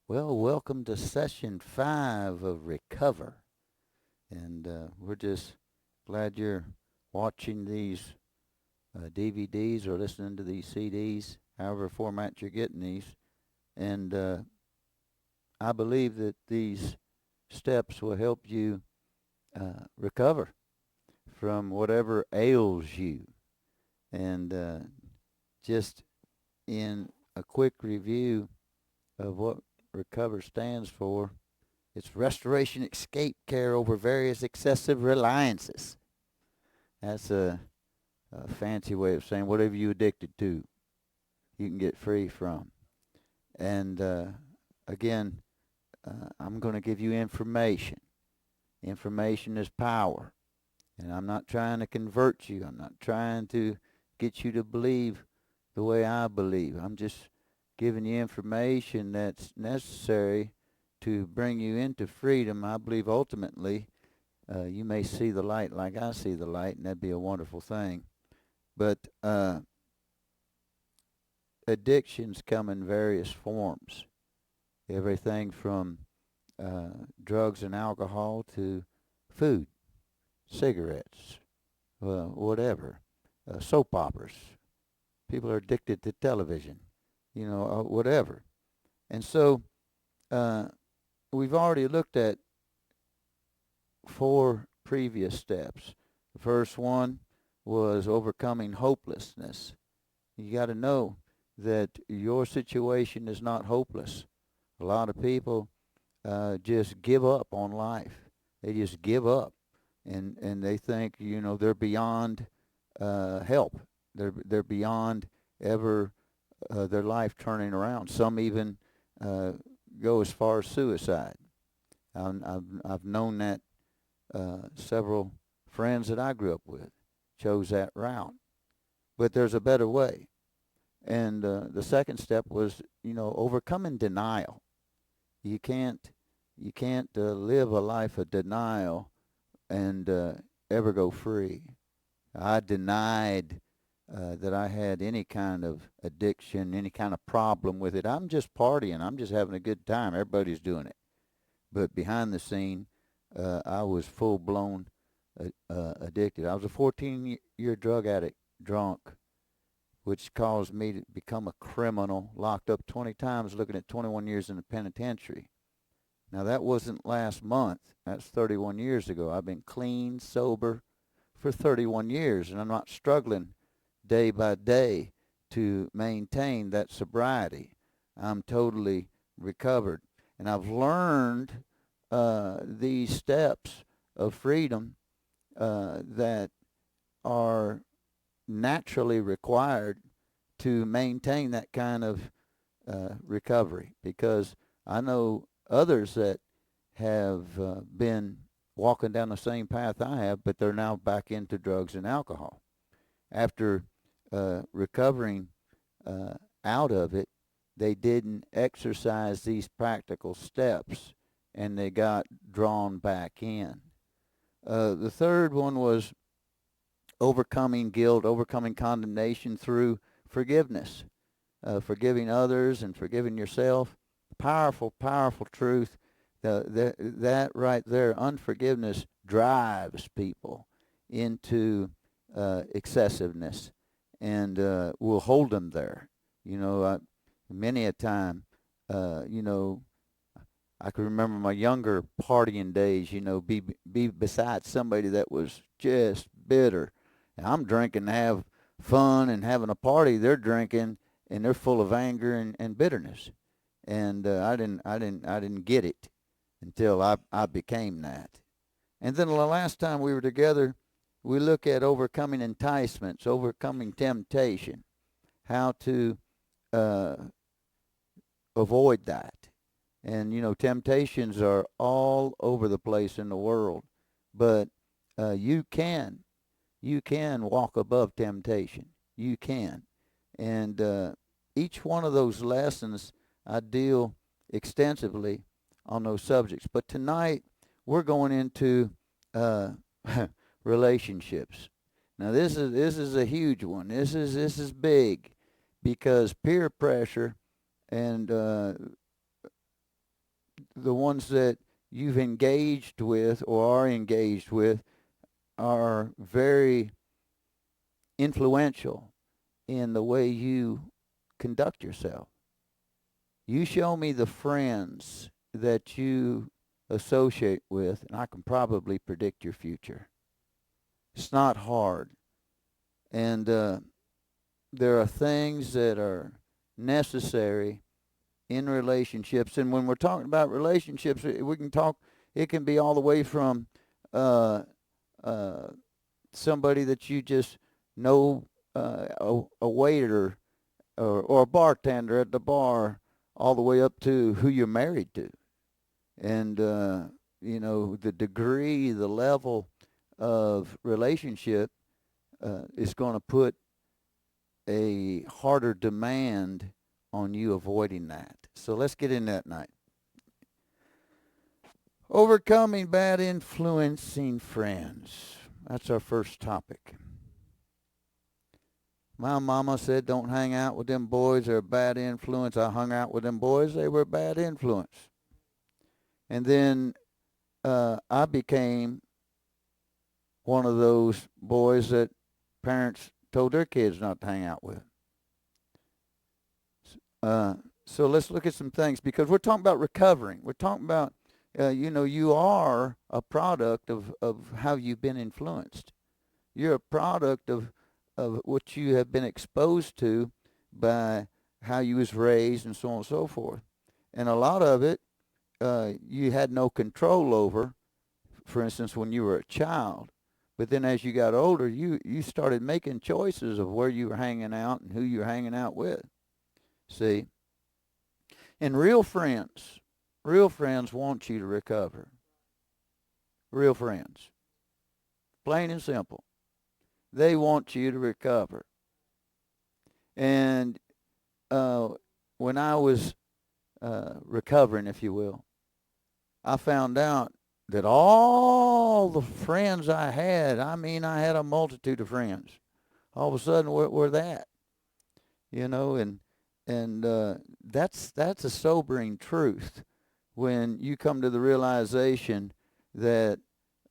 Well, welcome to session 5 of Recover. And we're just glad you're watching these DVDs or listening to these CDs, however format you're getting these. And I believe that these steps will help you recover from whatever ails you. And just in a quick review of what Recover stands for, it's restoration escape care over various excessive reliances. That's a fancy way of saying whatever you addicted to, you can get free from. And again, I'm going to give you information. Information is power. And I'm not trying to convert you. I'm not trying to get you to believe the way I believe. I'm just giving you information that's necessary to bring you into freedom. I believe ultimately you may see the light like I see the light, and that'd be a wonderful thing. But addictions come in various forms. Everything from drugs and alcohol to food, cigarettes, whatever, soap operas. People are addicted to television, whatever. And so uh, we've already looked at 4 previous steps. The first one was overcoming hopelessness. You got to know that your situation is not hopeless. A lot of people just give up on life. They just give up, and they think they're beyond help. They're beyond ever their life turning around. Some even uh, go as far as suicide. I've known that several friends that I grew up with chose that route. But there's a better way. And the second step was, overcoming denial. You can't you can't live a life of denial and ever go free. I denied that I had any kind of addiction, any kind of problem with it. I'm just partying. I'm just having a good time. Everybody's doing it. But behind the scene, I was full blown addicted. I was a 14-year drug addict, drunk, which caused me to become a criminal, locked up 20 times, looking at 21 years in the penitentiary. Now, that wasn't last month. That's 31 years ago. I've been clean, sober for 31 years, and I'm not struggling day by day to maintain that sobriety. I'm totally recovered. And I've learned these steps of freedom that are naturally required to maintain that kind of recovery, because I know others that have been walking down the same path I have, but they're now back into drugs and alcohol. After recovering uh, out of it, they didn't exercise these practical steps and they got drawn back in. The third one was overcoming guilt, overcoming condemnation through forgiveness, forgiving others and forgiving yourself. Powerful, powerful truth. That right there, unforgiveness drives people into excessiveness and will hold them there. Many a time, you know, I can remember my younger partying days, be beside somebody that was just bitter. And I'm drinking to have fun and having a party. They're drinking and they're full of anger and bitterness. And I didn't get it until I became that. And then the last time we were together, we look at overcoming enticements, overcoming temptation, how to uh, avoid that. And temptations are all over the place in the world, but you can walk above temptation. You can, and each one of those lessons I deal extensively on those subjects. But tonight we're going into uh, relationships. Now this is a huge one. This is big because peer pressure and the ones that you've engaged with or are engaged with are very influential in the way you conduct yourself. You show me the friends that you associate with, and I can probably predict your future. It's not hard. And there are things that are necessary in relationships. And when we're talking about relationships, we can talk, it can be all the way from uh, uh, somebody that you just know, a waiter or a bartender at the bar, all the way up to who you're married to. And, the degree, the level of relationship is going to put a harder demand on you avoiding that. So let's get in that night. Overcoming bad influencing friends. That's our first topic. My mama said, don't hang out with them boys. They're a bad influence. I hung out with them boys. They were a bad influence. And then I became one of those boys that parents told their kids not to hang out with. So let's look at some things, because we're talking about recovering. We're talking about, you are a product of how you've been influenced. You're a product of what you have been exposed to by how you was raised and so on and so forth. And a lot of it you had no control over, for instance, when you were a child. But then as you got older, you started making choices of where you were hanging out and who you were hanging out with. See? And real friends want you to recover. Real friends. Plain and simple. They want you to recover. And when I was recovering, if you will, I found out that all the friends I had, I had a multitude of friends. All of a sudden, where that? And that's a sobering truth when you come to the realization that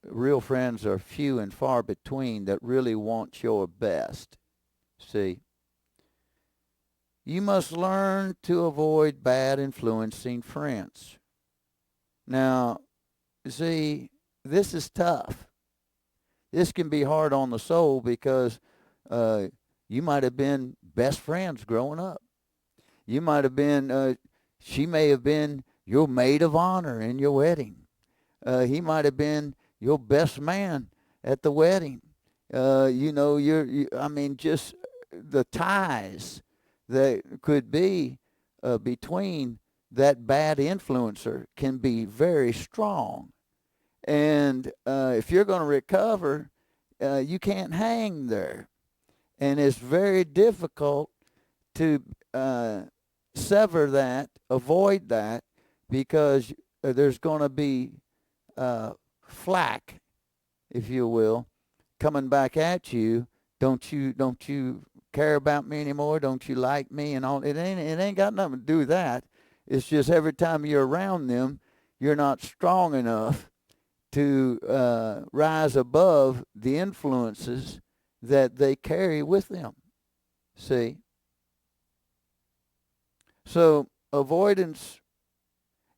real friends are few and far between that really want your best. See? You must learn to avoid bad influencing friends. Now, see, this is tough. This can be hard on the soul because you might have been best friends growing up. You might have been, she may have been your maid of honor in your wedding. He might have been your best man at the wedding. Just the ties that could be between that bad influencer can be very strong. And if you're going to recover, you can't hang there. And it's very difficult to sever that, avoid that, because there's going to be flack, if you will, coming back at you. Don't you care about me anymore? Don't you like me? And all it ain't got nothing to do with that. It's just every time you're around them, you're not strong enough to rise above the influences that they carry with them. See? So avoidance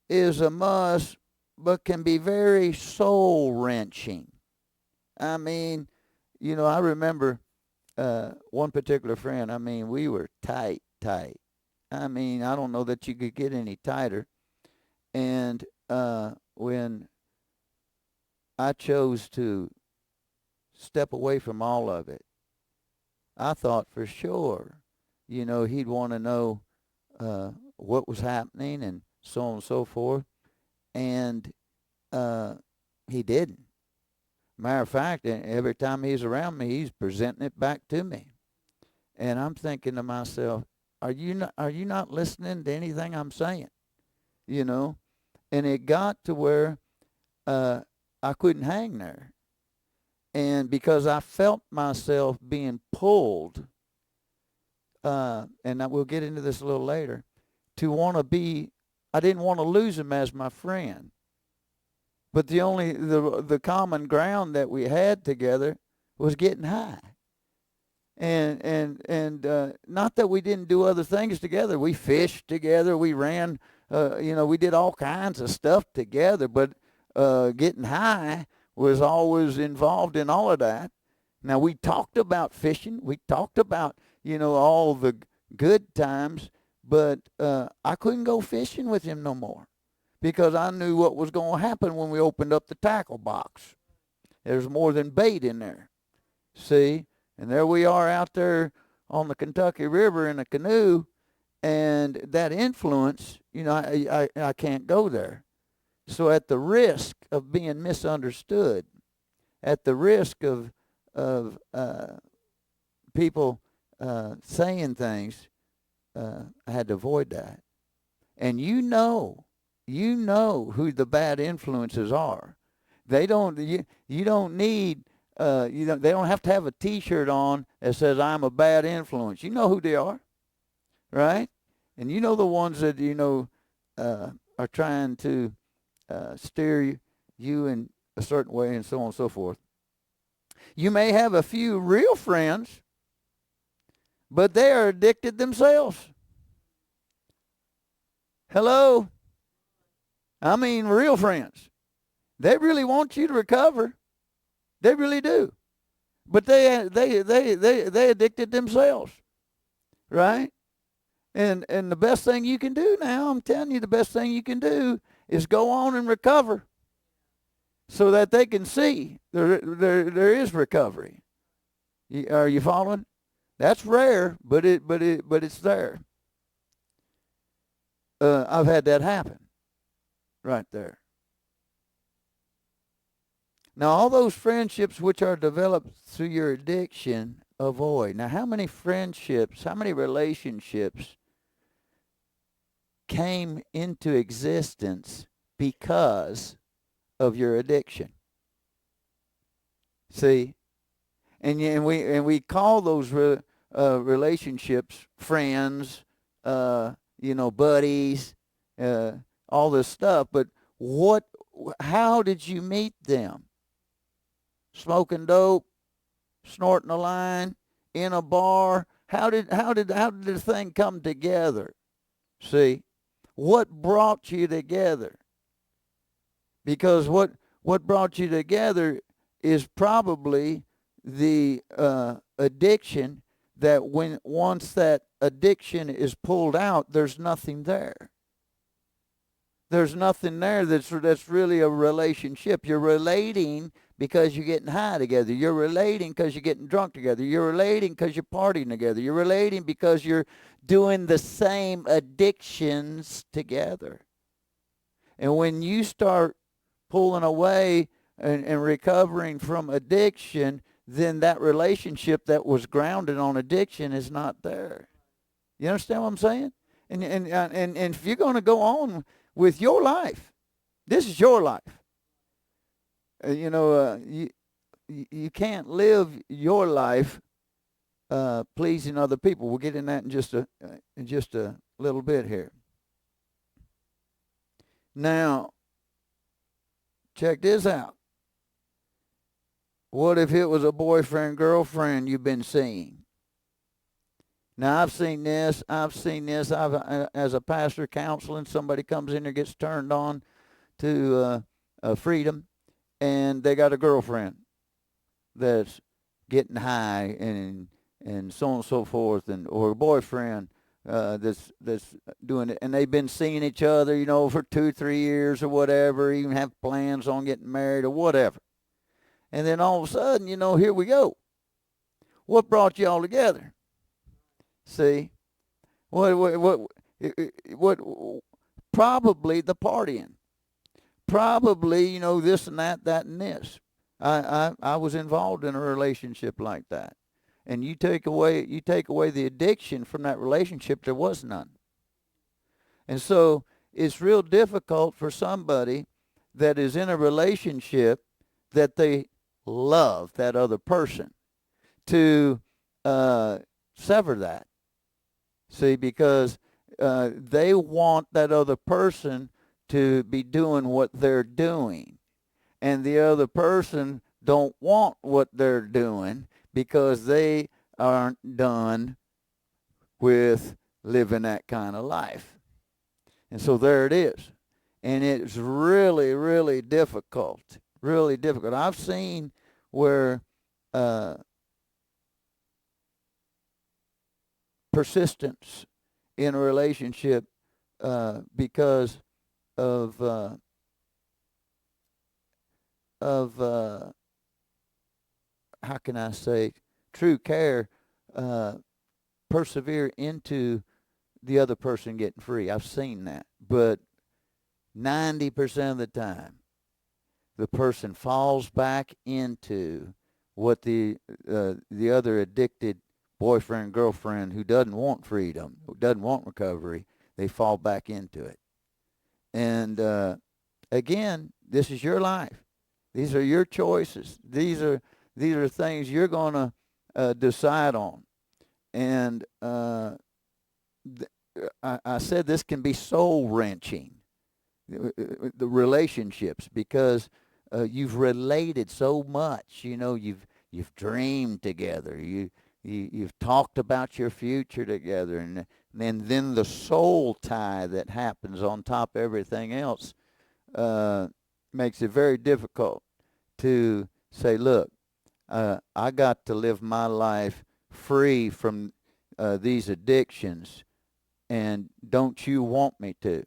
is a must, but can be very soul-wrenching. I remember one particular friend, we were tight. I don't know that you could get any tighter. And when I chose to step away from all of it, I thought for sure, he'd want to know what was happening and so on and so forth. And he didn't. Matter of fact, every time he's around me, he's presenting it back to me. And I'm thinking to myself, are you not listening to anything I'm saying? And it got to where I couldn't hang there. And because I felt myself being pulled, and we'll get into this a little later, to want to be I didn't want to lose him as my friend. But the common ground that we had together was getting high. And not that we didn't do other things together. We fished together. We ran, we did all kinds of stuff together. But getting high was always involved in all of that. Now, we talked about fishing. We talked about, all the good times. But I couldn't go fishing with him no more because I knew what was going to happen when we opened up the tackle box. There's more than bait in there. See? And there we are out there on the Kentucky River in a canoe, and that influence, I can't go there. So at the risk of being misunderstood, at the risk of people saying things, I had to avoid that. And you know who the bad influences are. You don't need. They don't have to have a T-shirt on that says "I'm a bad influence." You know who they are, right? And you know the ones that are trying to steer you in a certain way, and so on and so forth. You may have a few real friends, but they are addicted themselves. Hello? I mean, real friends. They really want you to recover. They really do. But they addicted themselves. Right? And the best thing you can do now, I'm telling you, the best thing you can do is go on and recover so that they can see there is recovery. Are you following? That's rare, but it's there. I've had that happen right there. Now, all those friendships which are developed through your addiction, avoid. Now, how many relationships came into existence because of your addiction? See? And we call those relationships friends, buddies, all this stuff. But how did you meet them? Smoking dope, snorting a line, in a bar. How did the thing come together? See, what brought you together? Because what brought you together is probably the addiction that once that addiction is pulled out, there's nothing there. There's nothing there that's really a relationship. You're relating because you're getting high together. You're relating because you're getting drunk together. You're relating because you're partying together. You're relating because you're doing the same addictions together. And when you start pulling away and recovering from addiction, then that relationship that was grounded on addiction is not there. You understand what I'm saying? And if you're going to go on with your life, this is your life. You can't live your life pleasing other people. We'll get in that in just a little bit here. Now, check this out. What if it was a boyfriend, girlfriend you've been seeing? Now, I've seen this. As a pastor counseling, somebody comes in there, gets turned on to freedom, and they got a girlfriend that's getting high and so on and so forth, or a boyfriend that's doing it, and they've been seeing each other, for 2-3 years or whatever, even have plans on getting married or whatever. And then all of a sudden, here we go. What brought you all together? See, what? Probably the partying. Probably, this and that and this. I was involved in a relationship like that, and you take away the addiction from that relationship, there was none. And so it's real difficult for somebody that is in a relationship that they love that other person to sever that. See, because they want that other person to be doing what they're doing, and the other person don't want what they're doing because they aren't done with living that kind of life. And so there it is. And it's really, really difficult. Really difficult. I've seen where persistence in a relationship because of how can I say, true care, persevere into the other person getting free. I've seen that. But 90% of the time, the person falls back into what the other addicted boyfriend, girlfriend who doesn't want freedom, who doesn't want recovery, they fall back into it. And again, this is your life. These are your choices. These are things you're going to decide on. And I said this can be soul wrenching, the relationships, because you've related so much. You know, you've dreamed together. You've talked about your future together, and then the soul tie that happens on top of everything else makes it very difficult to say, look, I got to live my life free from these addictions, and don't you want me to?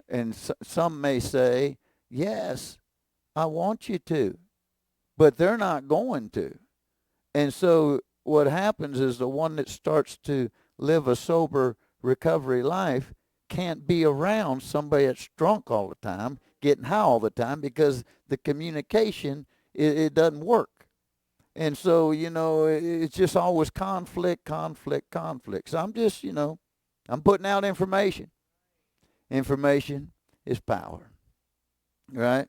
And some may say, yes, I want you to, but they're not going to. And so what happens is the one that starts to live a sober recovery life can't be around somebody that's drunk all the time, getting high all the time, because the communication, it doesn't work. And so, you know, it's just always conflict. So I'm just, I'm putting out information. Information is power, right?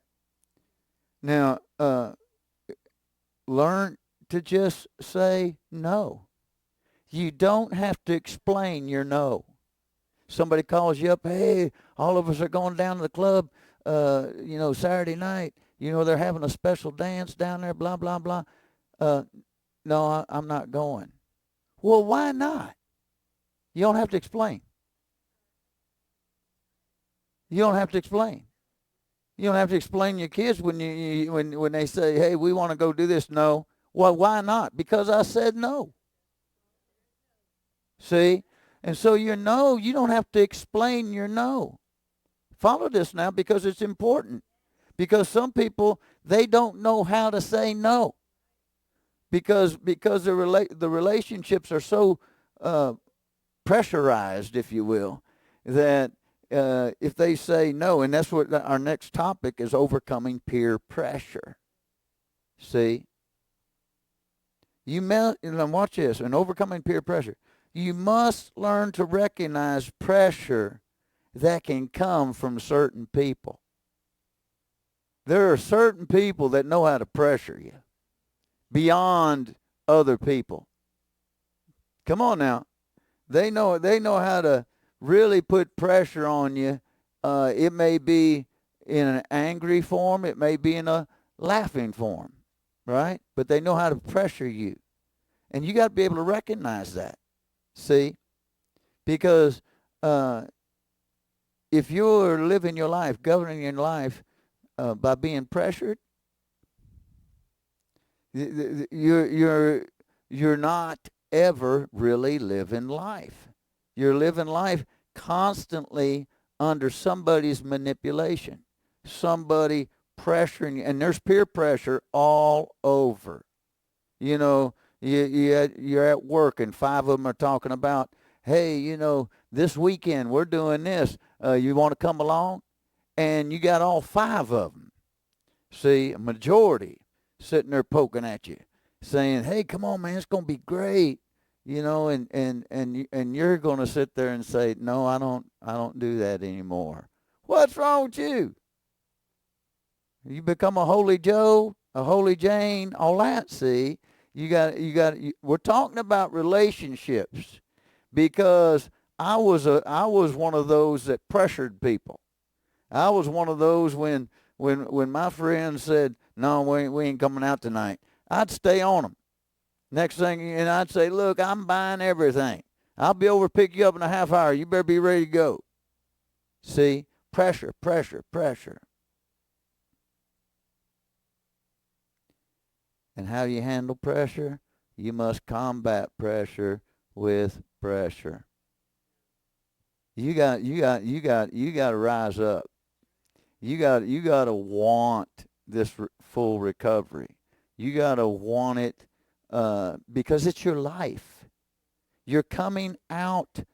Now, learn to just say no. You don't have to explain your no. Somebody calls you up, hey, all of us are going down to the club, Saturday night. They're having a special dance down there, blah, blah, blah. No, I'm not going. Well, why not? You don't have to explain. You don't have to explain. You don't have to explain to your kids when when they say, hey, we want to go do this. No. Well, why not? Because I said no. See? And so your no, you don't have to explain your no. Follow this now, because it's important. Because some people, they don't know how to say no. Because the relationships are so pressurized, if you will, that if they say no, and that's what our next topic is, overcoming peer pressure. See? Watch this, and overcoming peer pressure. You must learn to recognize pressure that can come from certain people. There are certain people that know how to pressure you beyond other people. Come on now. They know how to really put pressure on you. It may be in an angry form. It may be in a laughing form, right? But they know how to pressure you. And you got to be able to recognize that. See? Because if you're living your life, governing your life by being pressured, you're not ever really living life. You're living life constantly under somebody's manipulation, somebody pressuring you, and there's peer pressure all over. You're at work, and 5 of them are talking about, hey, this weekend we're doing this. You want to come along? And you got all 5 of them. See, a majority sitting there poking at you, saying, hey, come on, man, it's going to be great. And you're going to sit there and say, no, I don't do that anymore. What's wrong with you? You become a holy Joe, a holy Jane, all that. See, we're talking about relationships, because I was one of those that pressured people. I was one of those when my friends said, "No, we ain't coming out tonight," I'd stay on them. Next thing, and I'd say, "Look, I'm buying everything. I'll be over to pick you up in a half hour. You better be ready to go." See, pressure, pressure, pressure. And how do you handle pressure? You must combat pressure with pressure. You got to rise up. You got to want this full recovery. You got to want it because it's your life. You're coming out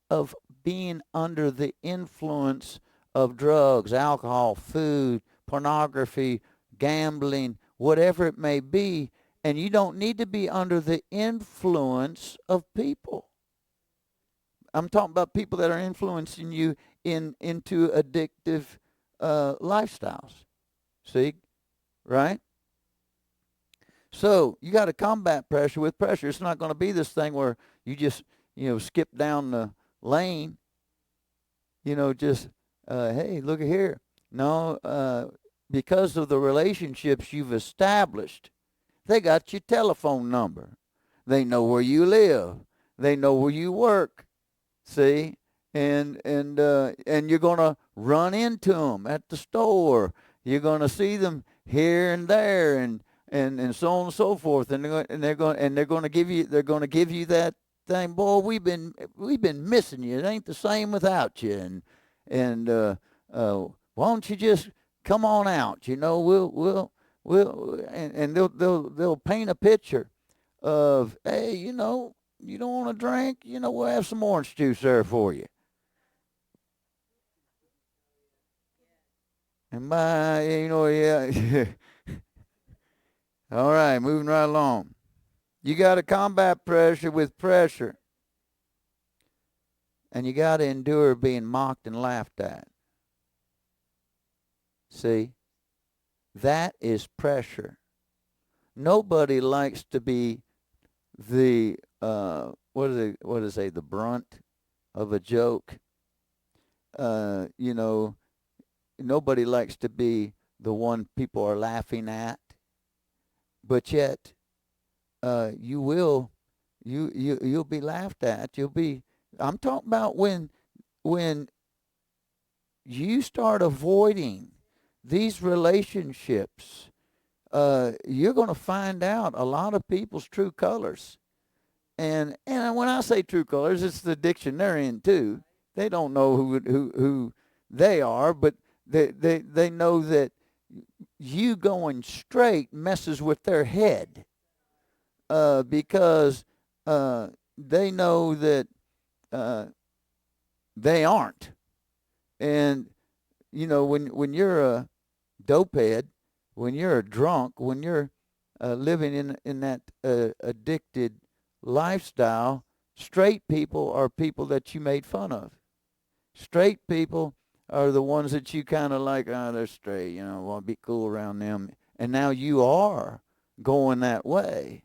of being under the influence of drugs, alcohol, food, pornography, gambling, whatever it may be, and you don't need to be under the influence of people. I'm talking about people that are influencing you into addictive lifestyles. See, right? So you got to combat pressure with pressure. It's not going to be this thing where you just skip down the lane. Just hey, look at here. No, because of the relationships you've established, they got your telephone number. They know where you live. They know where you work. See, and you're gonna run into them at the store. You're gonna see them here and there, and so on and so forth. And they're going to give you that thing. Boy, we've been missing you. It ain't the same without you. And why don't you just come on out? We'll and they'll paint a picture of, hey, you don't want a drink? We'll have some orange juice there for you. And yeah. All right, moving right along. You got to combat pressure with pressure. And you got to endure being mocked and laughed at. See? That is pressure. Nobody likes to be the what do they say, the brunt of a joke. Nobody likes to be the one people are laughing at. But yet, you'll be laughed at. I'm talking about when you start avoiding these relationships, you're going to find out a lot of people's true colors. And when I say true colors, it's the addiction they're in too. They don't know who they are, but they know that you going straight messes with their head, because they know that they aren't. And when you're a dopehead, when you're a drunk, when you're living in that addicted lifestyle, straight people are people that you made fun of. Straight people are the ones that you kind of like, oh, they're straight, want to be cool around them. And now you are going that way.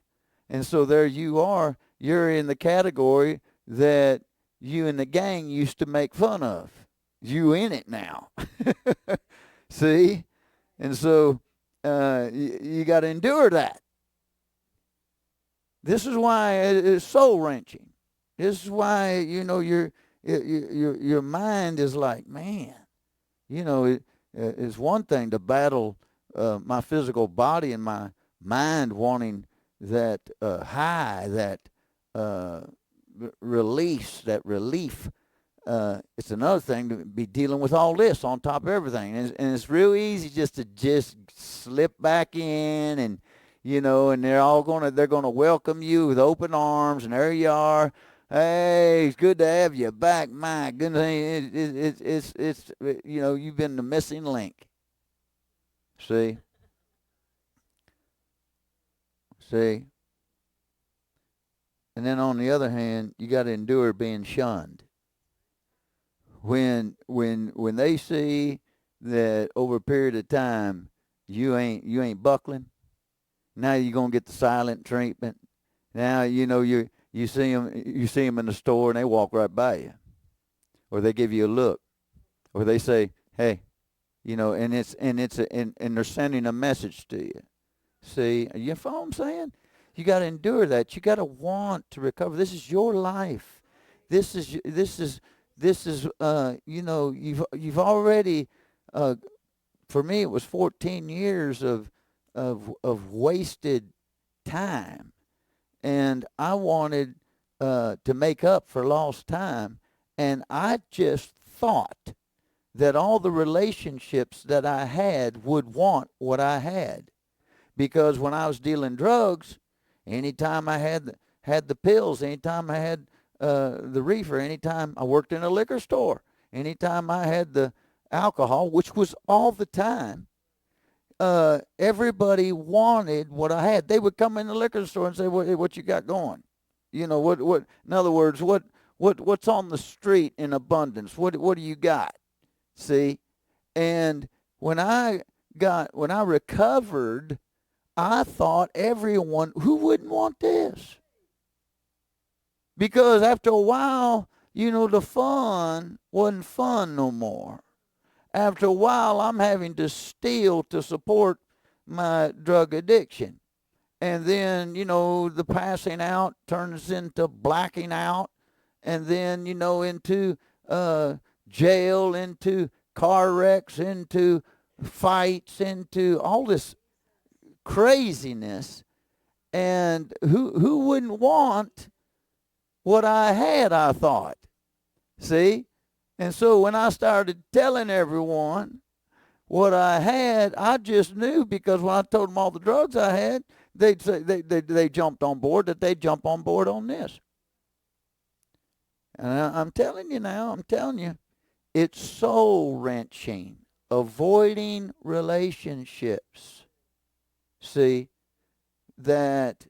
And so there you are, you're in the category that you and the gang used to make fun of. You in it now. See? And so you got to endure that. This is why it's soul wrenching. This is why, your mind is like, man, it's one thing to battle my physical body and my mind wanting that high, that release, that relief. It's another thing to be dealing with all this on top of everything. And it's real easy just to slip back in, and and they're gonna welcome you with open arms, and there you are. Hey, it's good to have you back. My goodness, it's you've been the missing link. See? And then on the other hand, you got to endure being shunned. When they see that over a period of time you ain't buckling, now you're gonna get the silent treatment. Now you see them in the store and they walk right by you. or they give you a look, or they say, "Hey," and they're sending a message to you. See, you follow what I'm saying? You got to endure that. You got to want to recover. This is your life. You've already, for me, it was 14 years of wasted time, and I wanted to make up for lost time, and I just thought that all the relationships that I had would want what I had. Because when I was dealing drugs, anytime I had the pills, anytime I had the reefer, anytime I worked in a liquor store, anytime I had the alcohol, which was all the time, everybody wanted what I had. They would come in the liquor store and say, "What you got going? You know what? In other words, what's on the street in abundance? What do you got?" See, and when I recovered, I thought everyone, who wouldn't want this? Because after a while, the fun wasn't fun no more. After a while, I'm having to steal to support my drug addiction. And then, the passing out turns into blacking out. And then, into jail, into car wrecks, into fights, into all this craziness. And who wouldn't want what I had, I thought. See? And so when I started telling everyone what I had, I just knew, because when I told them all the drugs I had, they'd say they jumped on board, that they'd jump on board on this. And I'm telling you, it's soul wrenching, avoiding relationships. See, that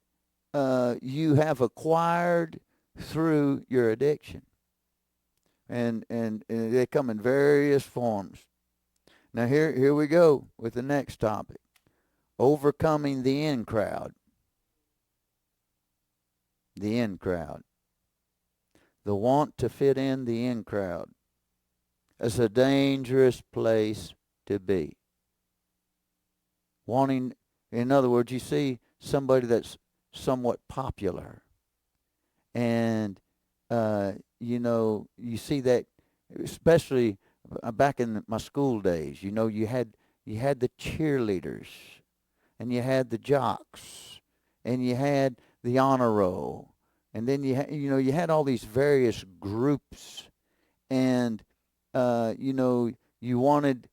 you have acquired through your addiction. And they come in various forms. Now here we go with the next topic. Overcoming the in crowd. The in crowd. The want to fit in the in crowd. It's a dangerous place to be. Wanting, in other words, you see somebody that's somewhat popular, and you see that, especially back in my school days. You had the cheerleaders, and you had the jocks, and you had the honor roll, and then you had all these various groups, and you wanted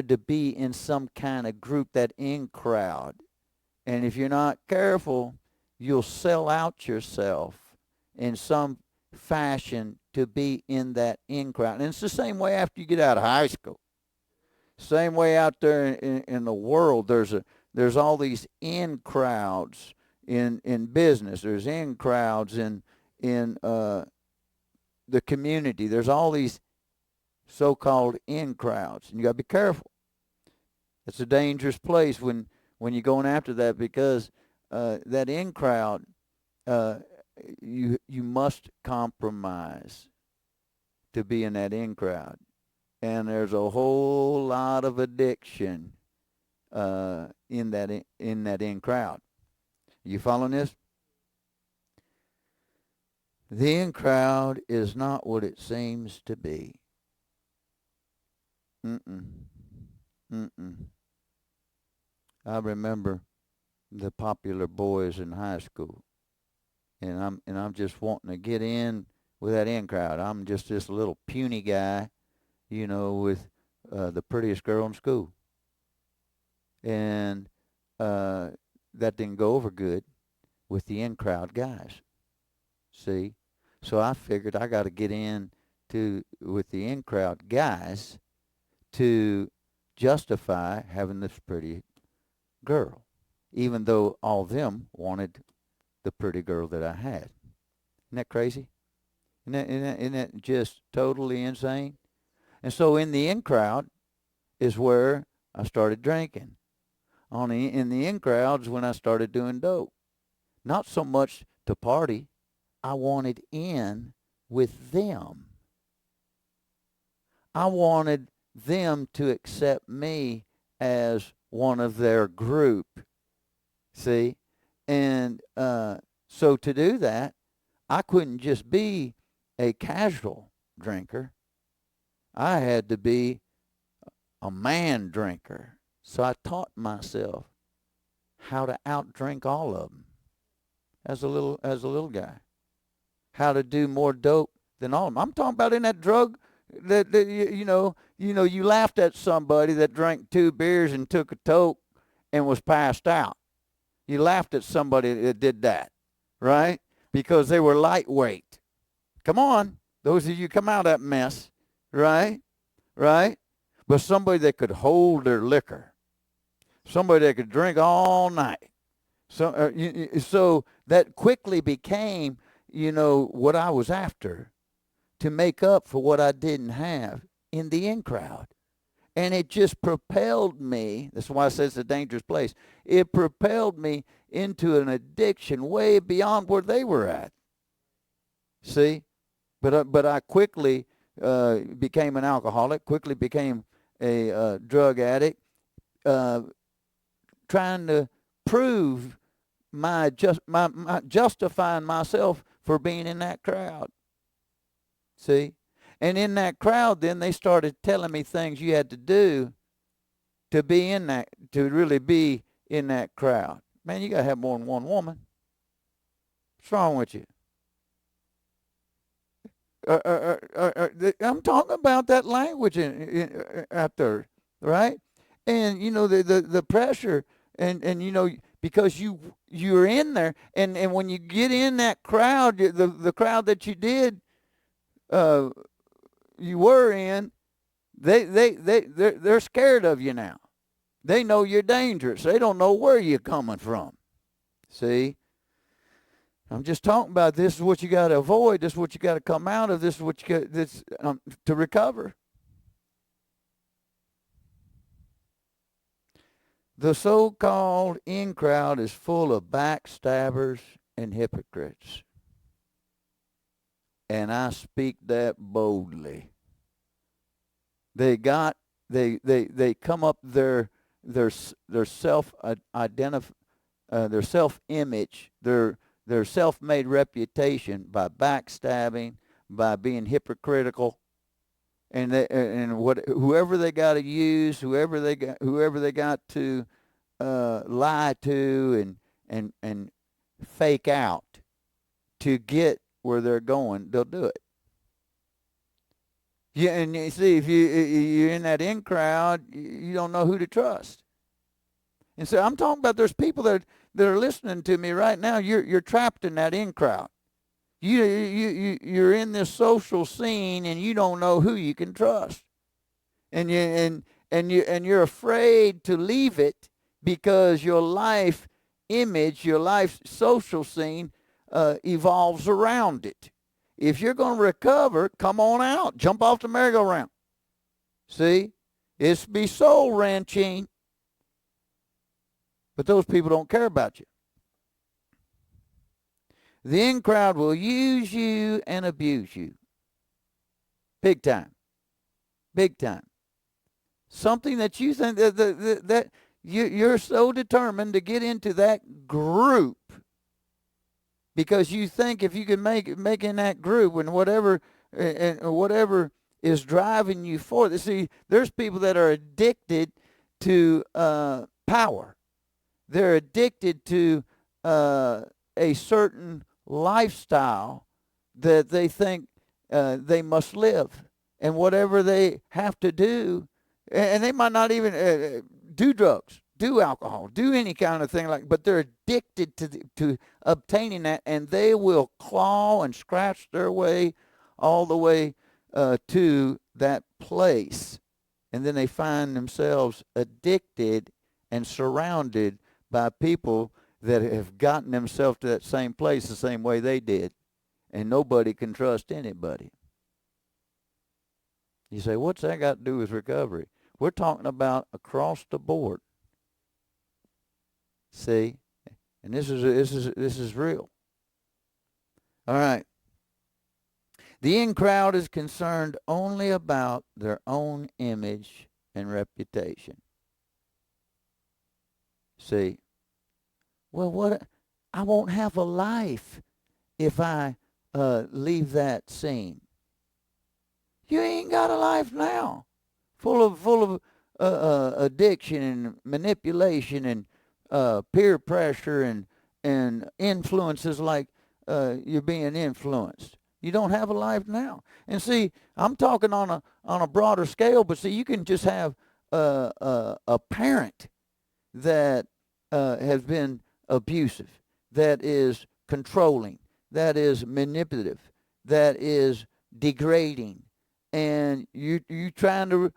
to be in some kind of group, that in crowd. And if you're not careful, you'll sell out yourself in some fashion to be in that in crowd. And it's the same way after you get out of high school. Same way out there in the world. There's all these in crowds in business. There's in crowds in the community. There's all these so-called in crowds, and you got to be careful. It's a dangerous place when you're going after that, because that in crowd, you must compromise to be in that in crowd, and there's a whole lot of addiction in that in crowd. You following this? The in crowd is not what it seems to be. I remember the popular boys in high school, and I'm just wanting to get in with that in crowd. I'm just this little puny guy, with the prettiest girl in school, and that didn't go over good with the in crowd guys. See, so I figured I got to get in with the in crowd guys to justify having this pretty girl, even though all of them wanted the pretty girl that I had. Isn't that crazy? Isn't that just totally insane? And so in the in crowd is where I started drinking. In the in crowds when I started doing dope. Not so much to party. I wanted in with them. I wanted them to accept me as one of their group. See? And so to do that, I couldn't just be a casual drinker. I had to be a man drinker. So I taught myself how to outdrink all of them as a little guy. How to do more dope than all of them. I'm talking about in that drug that you laughed at somebody that drank 2 beers and took a toke and was passed out. You laughed at somebody that did that, right? Because they were lightweight. Come on, those of you come out of that mess, right? Right? But somebody that could hold their liquor, somebody that could drink all night. So that quickly became, what I was after to make up for what I didn't have in the in crowd. And it just propelled me. That's why I say it's a dangerous place. It propelled me into an addiction way beyond where they were at. See? But I quickly became an alcoholic, quickly became a drug addict, trying to prove my justifying myself for being in that crowd. See? And in that crowd, then they started telling me things you had to do to be in that, to really be in that crowd. Man, you got to have more than one woman. What's wrong with you? I'm talking about that language out there, right? And the pressure, and because you're in there, and when you get in that crowd, the crowd that you were in, they're scared of you now. They know you're dangerous. They don't know where you're coming from. See? I'm just talking about this is what you got to avoid. This is what you got to come out of. This is what you got to recover. The so-called in crowd is full of backstabbers and hypocrites. And I speak that boldly. They come up their self-image, their self-made reputation by backstabbing, by being hypocritical, and whoever they got to use, whoever they got to lie to and fake out to get where they're going, they'll do it. Yeah, and you see, if you're in that in crowd, you don't know who to trust. And so I'm talking about there's people that are listening to me right now. You're trapped in that in crowd. You're in this social scene and you don't know who you can trust, and you're afraid to leave it because your life image, your life social scene evolves around it. If you're going to recover, come on out. Jump off the merry-go-round. See? It's be soul-wrenching. But those people don't care about you. The in crowd will use you and abuse you. Big time. Big time. Something that you think that you're so determined to get into that group because you think if you can make in that group and whatever is driving you forward. See, there's people that are addicted to power. They're addicted to a certain lifestyle that they think they must live, and whatever they have to do, and they might not even do drugs, do alcohol, do any kind of thing but they're addicted to obtaining that, and they will claw and scratch their way all the way to that place, and then they find themselves addicted and surrounded by people that have gotten themselves to that same place the same way they did, and nobody can trust anybody. You say, what's that got to do with recovery? We're talking about across the board. See, and this is real. All right. The in crowd is concerned only about their own image and reputation. See, well, what? I won't have a life if I leave that scene. You ain't got a life now, full of addiction and manipulation and peer pressure and influences like you're being influenced. You don't have a life now. And see, I'm talking on a broader scale, but see, you can just have a parent that has been abusive, that is controlling, that is manipulative, that is degrading, and you trying to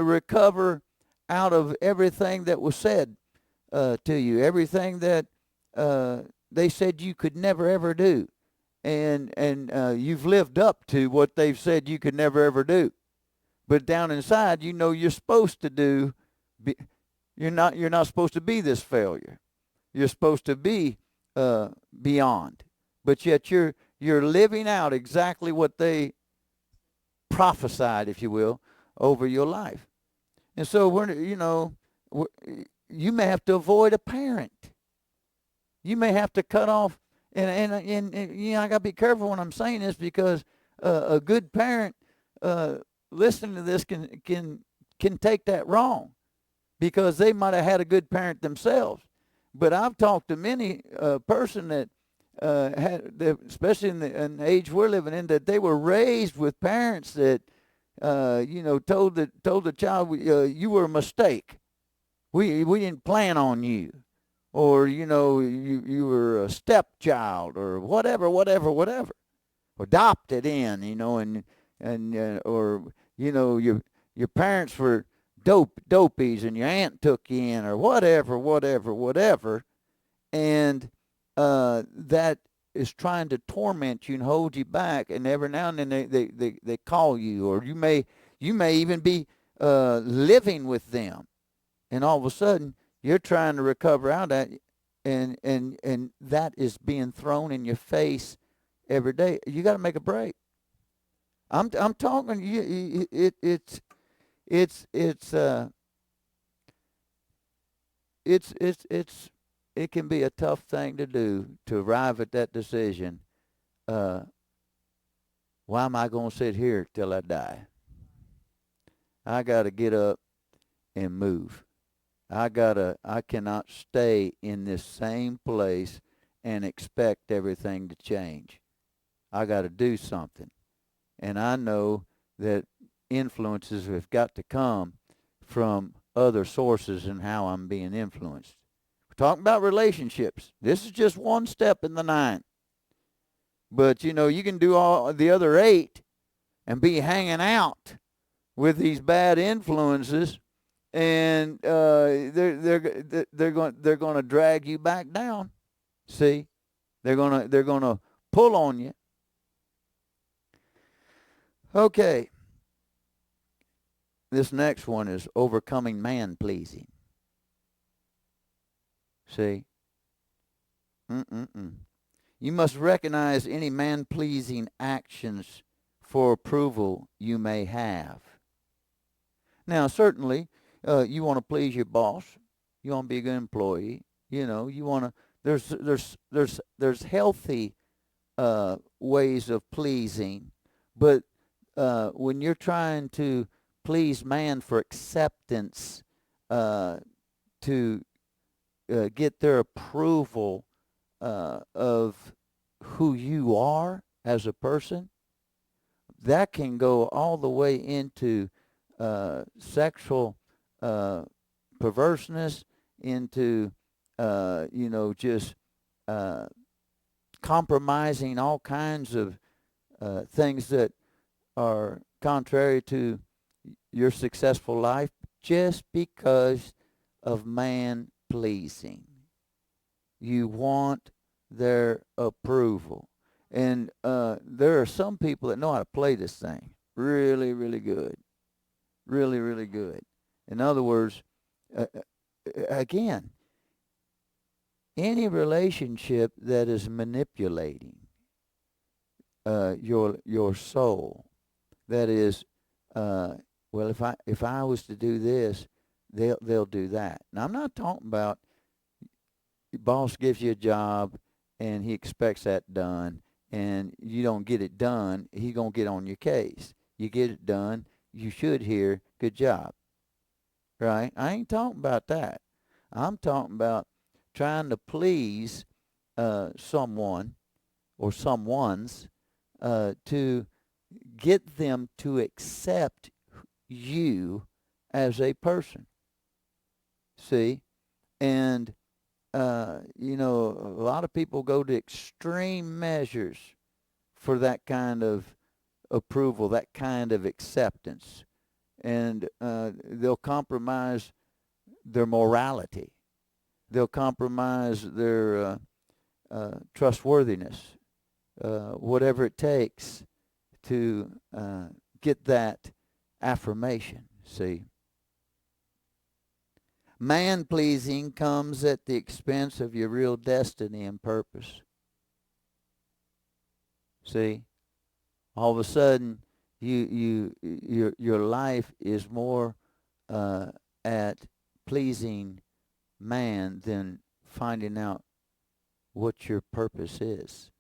recover out of everything that was said to you, everything that they said you could never ever do, and you've lived up to what they've said you could never ever do, but down inside you know you're supposed to do. You're not supposed to be this failure. You're supposed to be beyond, but yet you're living out exactly what they prophesied, if you will, over your life. And so you may have to avoid a parent. You may have to cut off, and I got to be careful when I'm saying this because a good parent listening to this can take that wrong, because they might have had a good parent themselves. But I've talked to many person that especially in the age we're living in, that they were raised with parents that told the child you were a mistake. We didn't plan on you, or you were a stepchild, or whatever, adopted in, or your parents were dopies and your aunt took you in, or whatever, and that is trying to torment you and hold you back. And every now and then they call you, or you may even be living with them, and all of a sudden you're trying to recover out of that, and that is being thrown in your face every day. You got to make a break. I'm talking. It can be a tough thing to do, to arrive at that decision. Why am I going to sit here till I die? I got to get up and move. I cannot stay in this same place and expect everything to change. I got to do something. And I know that influences have got to come from other sources and how I'm being influenced. We're talking about relationships. This is just one step in the 9. But, you can do all the other 8 and be hanging out with these bad influences, and they're going to drag you back down. See? They're going to pull on you. Okay. This next one is overcoming man-pleasing. See? You must recognize any man-pleasing actions for approval you may have. Now, certainly, you want to please your boss. You want to be a good employee. You want to. There's healthy ways of pleasing, but when you're trying to please man for acceptance, to get their approval of who you are as a person, that can go all the way into sexual perverseness, into just compromising all kinds of things that are contrary to your successful life, just because of man pleasing. You want their approval. And there are some people that know how to play this thing really, really good. Really, really good. In other words, again, any relationship that is manipulating, your soul. That is, well, if I was to do this, they'll do that. Now I'm not talking about your boss gives you a job and he expects that done, and you don't get it done, he gonna get on your case. You get it done, you should hear good job, right? I ain't talking about that. I'm talking about trying to please someone or someone's to get them to accept you as a person. See? And, a lot of people go to extreme measures for that kind of approval, that kind of acceptance. And they'll compromise their morality. They'll compromise their trustworthiness, whatever it takes to get that affirmation. See, man pleasing comes at the expense of your real destiny and purpose. See, all of a sudden, your life is more at pleasing man than finding out what your purpose is.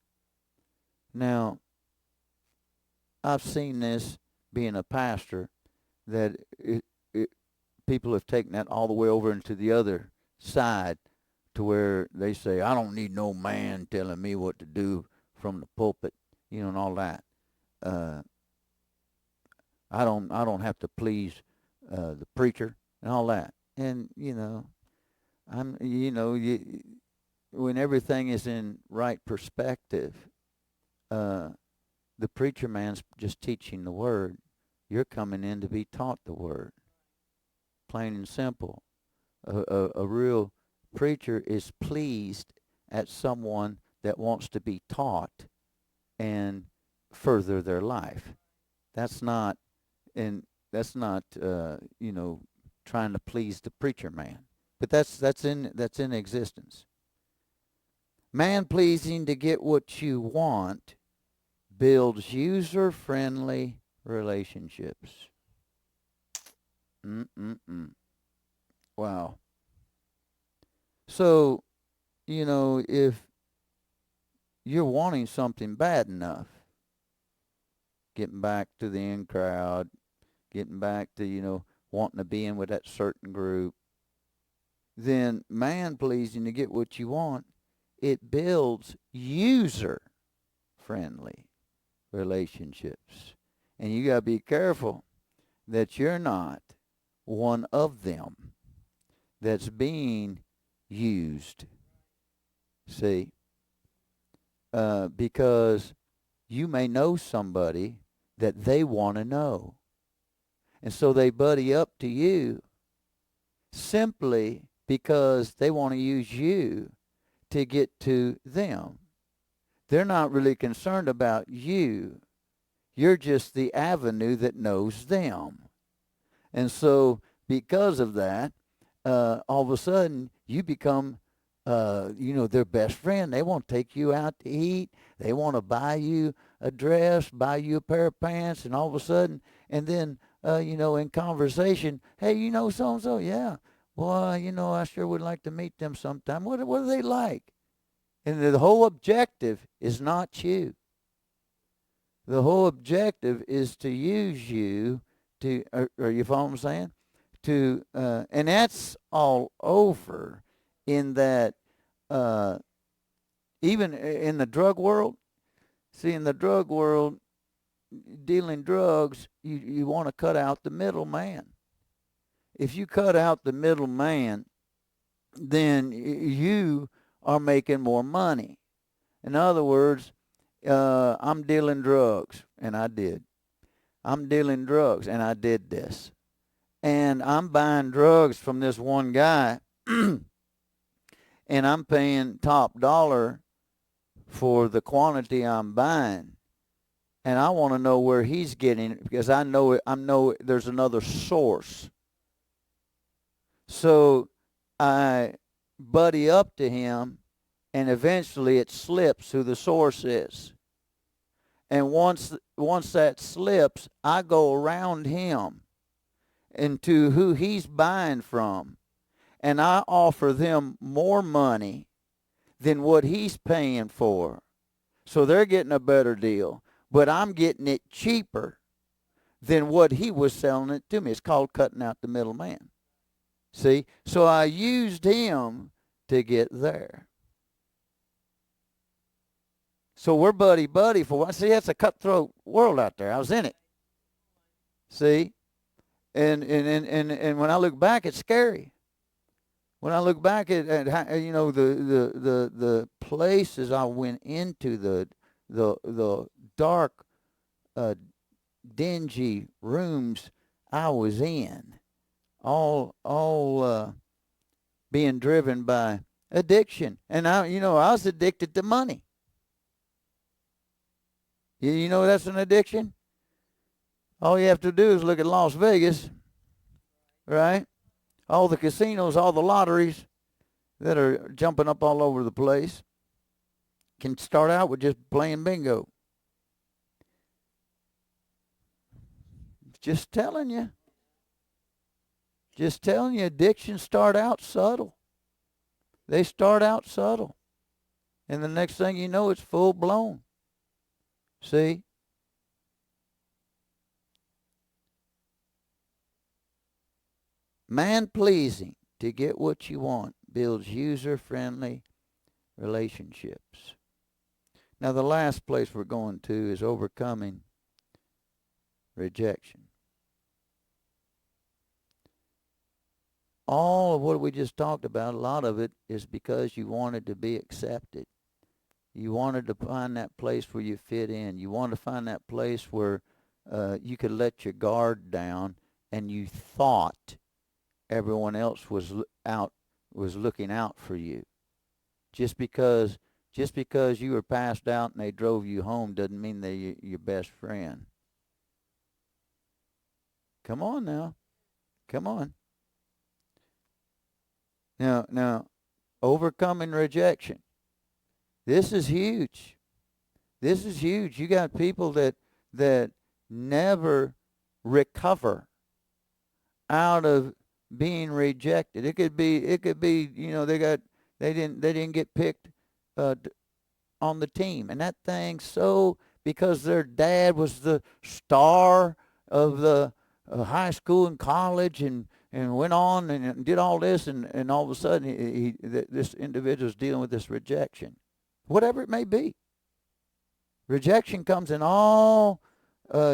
Now, I've seen this being a pastor, that people have taken that all the way over into the other side, to where they say, I don't need no man telling me what to do from the pulpit, and all that. I don't have to please the preacher and all that. And when everything is in right perspective, the preacher man's just teaching the word. You're coming in to be taught the word, plain and simple. A real preacher is pleased at someone that wants to be taught and further their life. That's not trying to please the preacher man, but that's in existence. Man pleasing to get what you want builds user friendly relationships. Wow. So, if you're wanting something bad enough, getting back to the in crowd, getting back to, wanting to be in with that certain group, then man pleasing to get what you want, it builds user friendly relationships. And you got to be careful that you're not one of them that's being used. See? Because you may know somebody that they want to know. And so they buddy up to you simply because they want to use you to get to them. They're not really concerned about you. You're just the avenue that knows them. And so because of that, all of a sudden you become, their best friend. They want to take you out to eat. They want to buy you a dress, buy you a pair of pants, and all of a sudden, and then, in conversation, hey, so-and-so? Yeah. Well, I sure would like to meet them sometime. What are they like? And the whole objective is not you. The whole objective is to use you to, are you following what I'm saying? And that's all over in that, even in the drug world. See, in the drug world, dealing drugs, you want to cut out the middleman. If you cut out the middleman, then you are making more money. In other words, I'm dealing drugs, and I did. I'm dealing drugs, and I did this. And I'm buying drugs from this one guy, and I'm paying top dollar for the quantity I'm buying. And I want to know where he's getting it, because I know there's another source. So I buddy up to him, and eventually it slips who the source is. And once that slips, I go around him into who he's buying from, and I offer them more money than what he's paying for. So they're getting a better deal, but I'm getting it cheaper than what he was selling it to me. It's called cutting out the middleman. See? So I used him to get there. So we're buddy-buddy for what? See, that's a cutthroat world out there. I was in it. See? And when I look back, it's scary. When I look back at how, you know, the places I went into, the dark, dingy rooms I was in, all being driven by addiction, and I was addicted to money. You know that's an addiction. All you have to do is look at Las Vegas, right? All the casinos, all the lotteries that are jumping up all over the place can start out with just playing bingo. Just telling you. Just telling you, addictions start out subtle. They start out subtle. And the next thing you know, it's full blown. See? Man-pleasing to get what you want builds user-friendly relationships. Now, the last place we're going to is overcoming rejection. All of what we just talked about, a lot of it is because you wanted to be accepted. You wanted to find that place where you fit in. You wanted to find that place where you could let your guard down, and you thought everyone else was looking out for you. Just because you were passed out and they drove you home doesn't mean they're your best friend. Come on now. Come on. Now, overcoming rejection. This is huge. This is huge. You got people that never recover out of being rejected. It could be they didn't get picked on the team, and that thing because their dad was the star of the high school and college and went on and did all this, and all of a sudden this individual is dealing with this rejection, whatever it may be. Rejection comes in all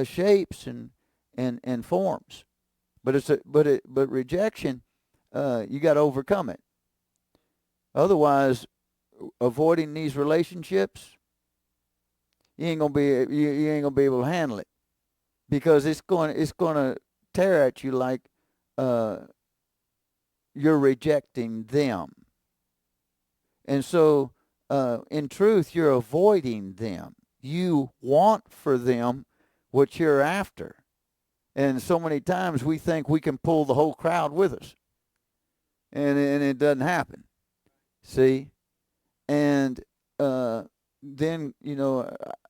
shapes and forms, but rejection, you got to overcome it. Otherwise, avoiding these relationships, you ain't gonna be able to handle it, because it's gonna tear at you like you're rejecting them. And so, in truth, you're avoiding them. You want for them what you're after. And so many times we think we can pull the whole crowd with us. And it doesn't happen. See? And then,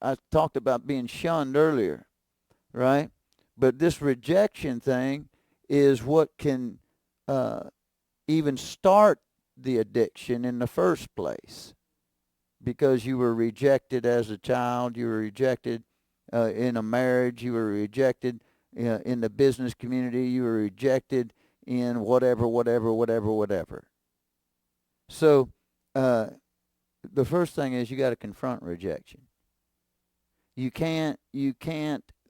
I talked about being shunned earlier, right? But this rejection thing is what can even start the addiction in the first place, because you were rejected as a child, you were rejected in a marriage, you were rejected in the business community, you were rejected in whatever. So the first thing is you got to confront rejection. You can't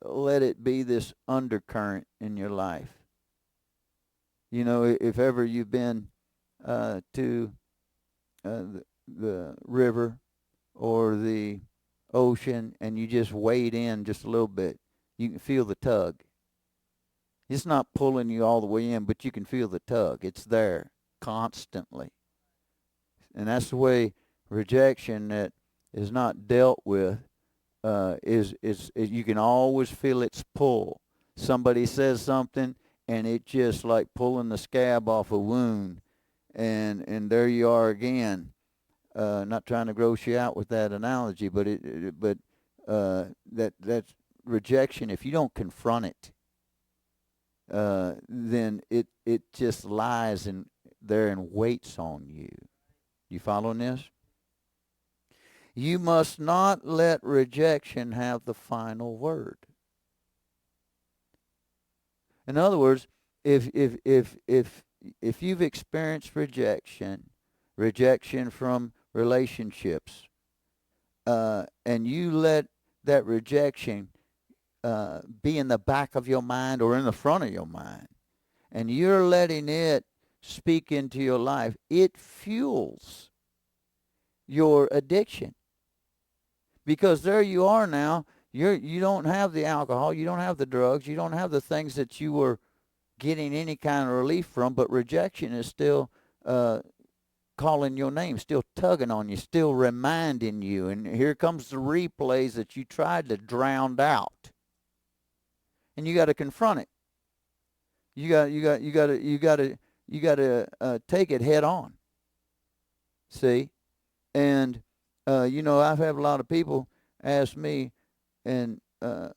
let it be this undercurrent in your life. If ever you've been to the river or the ocean and you just wade in just a little bit, you can feel the tug. It's not pulling you all the way in, but you can feel the tug. It's there constantly. And that's the way rejection that is not dealt with is you can always feel its pull. Somebody says something and it just like pulling the scab off a wound, and there you are again. Not trying to gross you out with that analogy, but that rejection, if you don't confront it, then it just lies in there and waits on you. You following this? You must not let rejection have the final word. In other words, if you've experienced rejection from relationships, and you let that rejection be in the back of your mind or in the front of your mind, and you're letting it speak into your life, it fuels your addiction. Because there you are now, you don't have the alcohol, you don't have the drugs, you don't have the things that you were getting any kind of relief from, but rejection is still calling your name, still tugging on you, still reminding you. And here comes the replays that you tried to drown out. And you got to confront it. You got to take it head on. See? And I've had a lot of people ask me, and how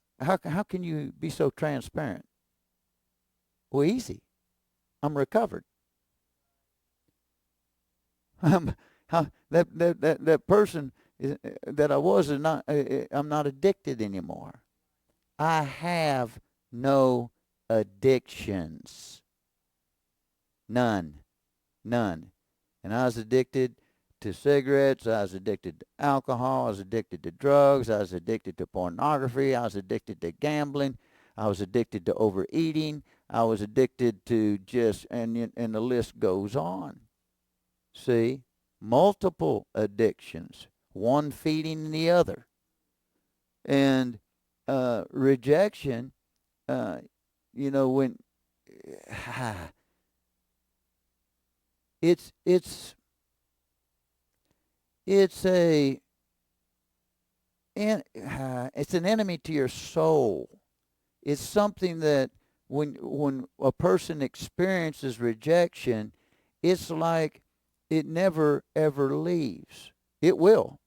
can you be so transparent? Well, easy. I'm recovered. That person that I was is not. I'm not addicted anymore. I have no addictions. None. And I was addicted to cigarettes, I was addicted to alcohol, I was addicted to drugs, I was addicted to pornography, I was addicted to gambling, I was addicted to overeating, I was addicted to and the list goes on. See, multiple addictions, one feeding the other. And rejection, when it's an enemy to your soul. It's something that when a person experiences rejection, it's like it never ever leaves. It will,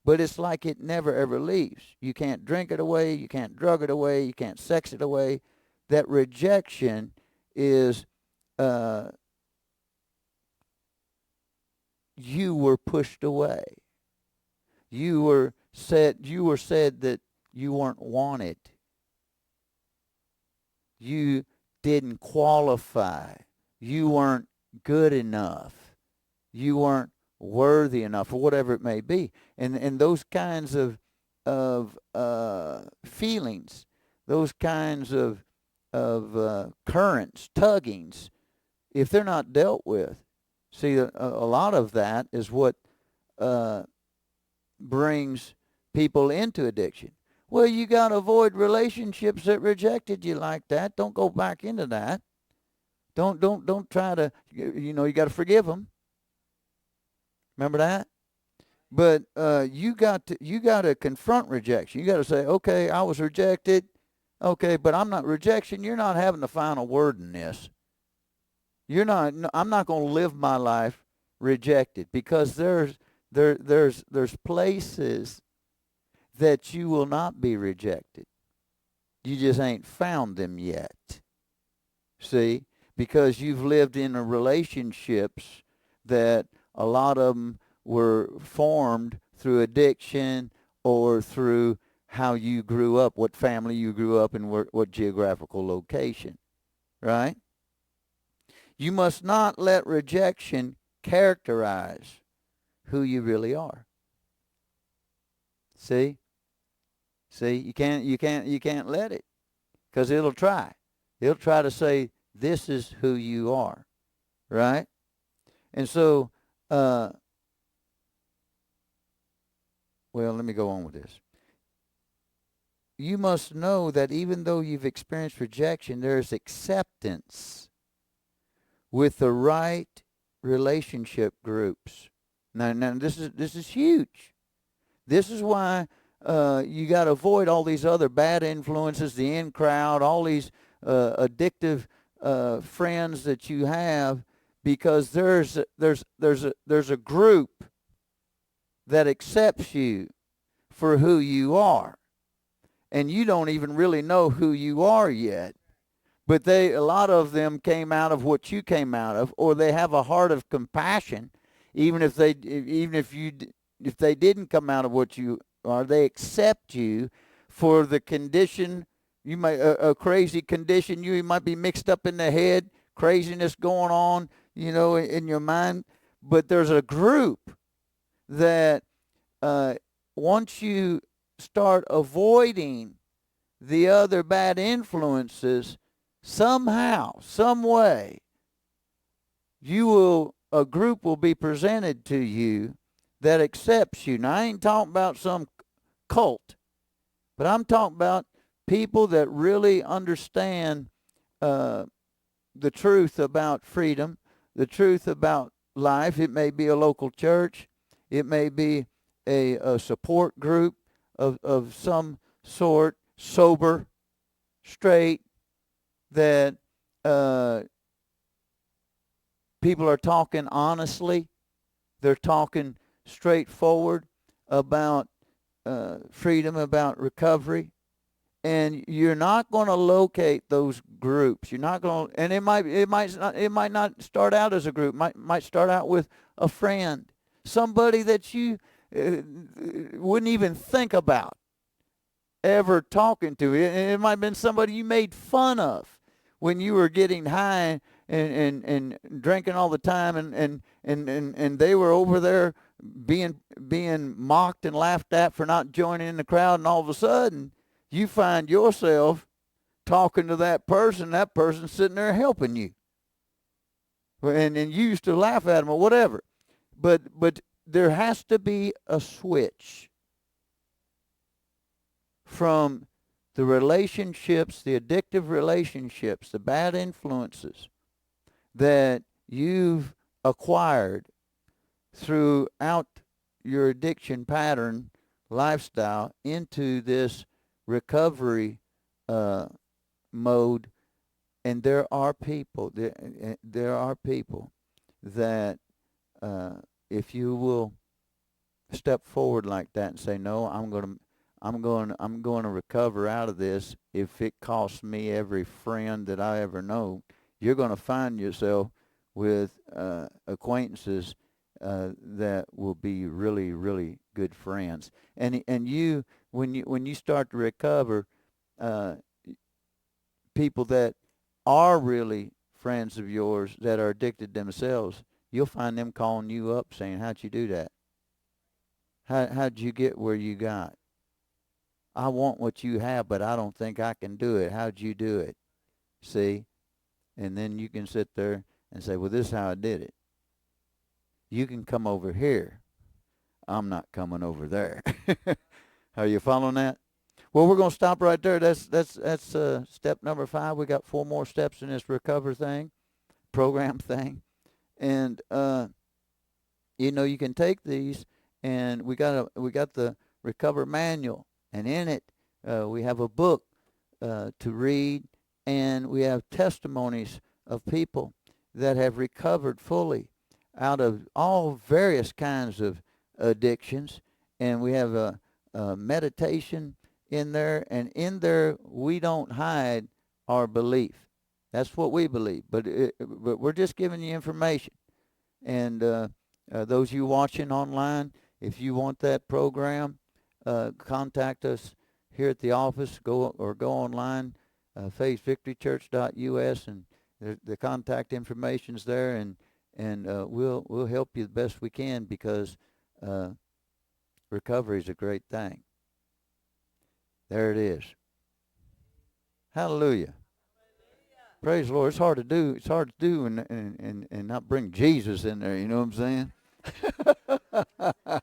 but it's like it never ever leaves. You can't drink it away, you can't drug it away, you can't sex it away. That rejection is you were pushed away. You were said that you weren't wanted. You didn't qualify. You weren't good enough. You weren't worthy enough, or whatever it may be. And those kinds of feelings, those kinds of currents, tuggings, if they're not dealt with, see, a lot of that is what brings people into addiction. Well, you got to avoid relationships that rejected you like that. Don't go back into that. Don't try to, you got to forgive them. Remember that? But you got to confront rejection. You got to say, okay, I was rejected. Okay, but I'm not rejection. You're not having the final word in this. I'm not going to live my life rejected, because there's places that you will not be rejected. You just ain't found them yet. See? Because you've lived in relationships that a lot of them were formed through addiction or through how you grew up, what family you grew up in, what geographical location. Right? You must not let rejection characterize who you really are. See, you can't let it, because it'll try to say this is who you are, right? And so, well, let me go on with this. You must know that even though you've experienced rejection, there's acceptance with the right relationship groups. Now this is huge. This is why you got to avoid all these other bad influences, the in crowd, all these addictive friends that you have, because there's a group that accepts you for who you are. And you don't even really know who you are yet. But a lot of them came out of what you came out of, or they have a heart of compassion, even if they didn't come out of what you are. They accept you for the condition. You might a crazy condition. You might be mixed up in the head, craziness going on, in your mind. But there's a group that once you start avoiding the other bad influences, somehow, some way, a group will be presented to you that accepts you. Now, I ain't talking about some cult, but I'm talking about people that really understand the truth about freedom, the truth about life. It may be a local church. It may be a support group of some sort, sober, straight, that people are talking honestly. They're talking straightforward about freedom, about recovery. And you're not going to locate those groups. You're not going to, and it might not start out as a group. Might start out with a friend, somebody that you wouldn't even think about ever talking to. It might have been somebody you made fun of when you were getting high and drinking all the time, and they were over there being mocked and laughed at for not joining in the crowd, and all of a sudden you find yourself talking to that person sitting there helping you. And you used to laugh at them or whatever. But there has to be a switch from the relationships, the addictive relationships, the bad influences that you've acquired throughout your addiction pattern lifestyle into this recovery mode. And there are people that if you will step forward like that and say, no, I'm going to recover out of this, if it costs me every friend that I ever know, you're going to find yourself with acquaintances that will be really, really good friends. And you, when you start to recover, people that are really friends of yours that are addicted themselves, you'll find them calling you up saying, how'd you do that? How'd you get where you got? I want what you have, but I don't think I can do it. How'd you do it? See? And then you can sit there and say, well, this is how I did it. You can come over here. I'm not coming over there. Are you following that? Well, we're going to stop right there. That's step number 5. We got 4 more steps in this recover thing, program thing. And, you can take these, and we got the recover manual. And in it, we have a book to read, and we have testimonies of people that have recovered fully out of all various kinds of addictions. And we have a meditation in there, and in there we don't hide our belief. That's what we believe, but we're just giving you information. And those of you watching online, if you want that program, contact us here at the office. Go online, facevictorychurch.us, and the contact information's there, and we'll help you the best we can, because recovery is a great thing. There it is. Hallelujah. Praise the Lord. It's hard to do. It's hard to do and not bring Jesus in there. You know what I'm saying?